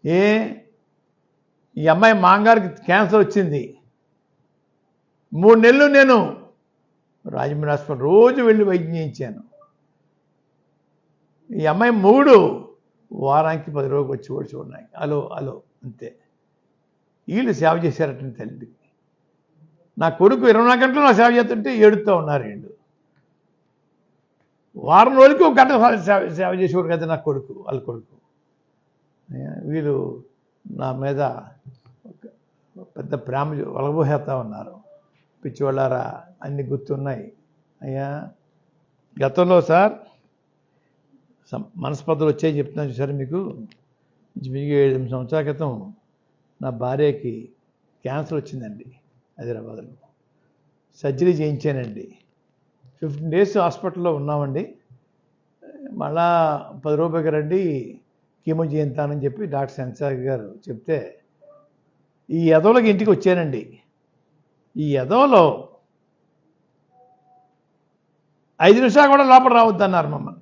ఏ ఈ అమ్మాయి మాంగారికి క్యాన్సర్ వచ్చింది. 3 నెలలు నేను రాజమండ్రి హాస్పిటల్ రోజు వెళ్ళి వైద్యం చేయించాను. ఈ అమ్మాయి 3 వారానికి 10 రోజులు వచ్చి కూడా చూడడానికి హలో అంతే. వీళ్ళు సేవ చేశారటండి తల్లికి. నా కొడుకు 24 గంటలు నా సేవ చేస్తుంటే ఏడుస్తూ ఉన్నారు వీళ్ళు. వారం రోజులకి 1 గంట సేవ చేసేవాడు కదా నా కొడుకు, వాళ్ళ కొడుకు. వీళ్ళు నా మీద పెద్ద ప్రేమ వలబోసేస్తూ ఉన్నారు. పిచ్చివాళ్ళారా అన్నీ గుర్తున్నాయి అయ్యా. గతంలో సార్ మనస్పర్ధలు వచ్చాయి చెప్తున్నాను చూసారు మీకు. 7 సంవత్సరాల క్రితం నా భార్యకి క్యాన్సర్ వచ్చిందండి హైదరాబాద్లో. సర్జరీ చేయించానండి. 15 days హాస్పిటల్లో ఉన్నామండి. మళ్ళా 10 రూపాయలకి రండి కీమో చేయించానని చెప్పి డాక్టర్ సెన్సార్ గారు చెప్తే ఈ ఎదవలకి ఇంటికి వచ్చానండి. ఈ ఎదవలో 5 నిమిషాలు కూడా లోపల రావద్దన్నారు మమ్మల్ని.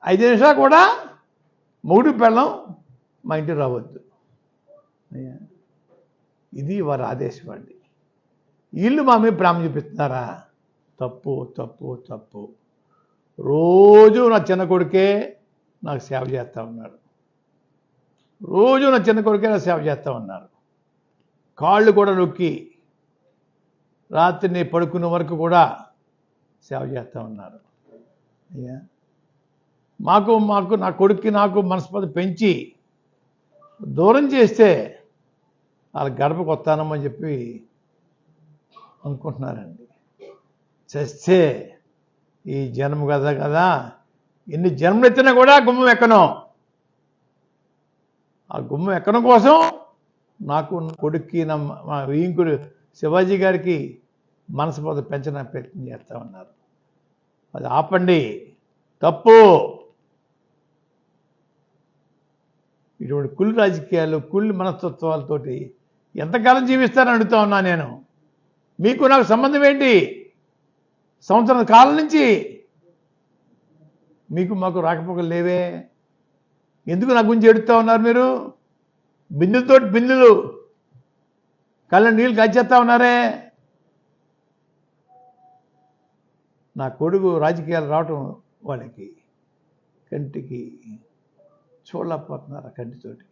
5 నిమిషాలు కూడా మొగుడు పెళ్ళం మా ఇంటికి రావద్దు. ఇది వారి ఆదేశం అండి. వీళ్ళు మా మీద ప్రేమ చూపిస్తున్నారా? తప్పు తప్పు తప్పు. రోజు నా చిన్న కొడుకే నాకు సేవ చేస్తూ ఉన్నాడు. రోజు నా చిన్న కొడుకే నాకు సేవ చేస్తూ ఉన్నారు. కాళ్ళు కూడా నొక్కి రాత్రి నేను పడుకున్న వరకు కూడా సేవ చేస్తూ ఉన్నారు. అయ్యా మాకు నా కొడుక్కి నాకు మనస్పర్ధ పెంచి దూరం చేస్తే వాళ్ళ గడపకు వస్తానమ్మని చెప్పి అనుకుంటున్నారండి. చేస్తే ఈ జన్మ కదా ఎన్ని జన్మలు ఎత్తినా కూడా గుమ్మం ఎక్కను. ఆ గుమ్మం ఎక్కడం కోసం నాకు నా కొడుక్కి మా వీంకుడు శివాజీ గారికి మనస్పర్ధ పెంచడానికి ప్రయత్నం చేస్తూ ఉన్నారు. అది ఆపండి, తప్పు. ఇటువంటి కుళ్ళు రాజకీయాలు, కుళ్ళు మనస్తత్వాలతోటి ఎంతకాలం జీవిస్తారని అడుగుతా ఉన్నా నేను. మీకు నాకు సంబంధం ఏంటి? సంవత్సరం కాలం నుంచి మీకు మాకు రాకపోకలు లేవే. ఎందుకు నా గురించి ఎడుతూ ఉన్నారు మీరు? బిందులు కళ్ళ నీళ్ళు గచ్చేస్తా ఉన్నారే. నా కొడుకు రాజకీయాలు రావటం వాళ్ళకి కంటికి చూడలేకపోతున్నారు. ఆ కంటితోటి